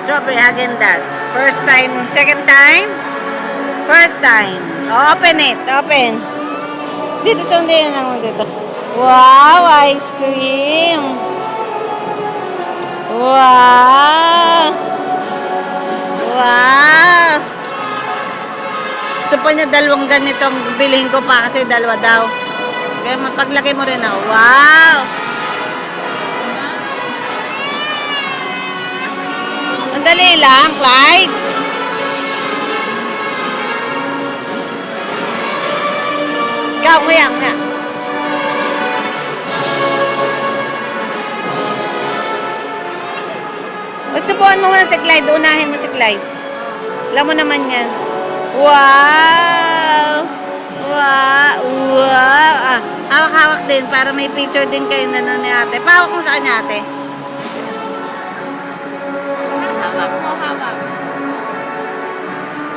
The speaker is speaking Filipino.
Strawberry Häagen-Dazs. First time, second time? First time. Open it, open. Dito sa hindi lang dito. Wow, ice cream. Wow. Wow. Gusto pa niya dalawang ganitong bilhin ko pa kasi dalawa daw. Kaya mapaglagay mo rin ako. Wow. Ang dali lang, Clyde. Ikaw, nguya, nguya. Subuhan mo muna si Clyde. Unahin mo si Clyde. Alam mo naman yan. Wow! Wow! Wow! Ah, hawak-hawak din para may picture din kayo na ni ate. Pahawak mo sa kanya, ate.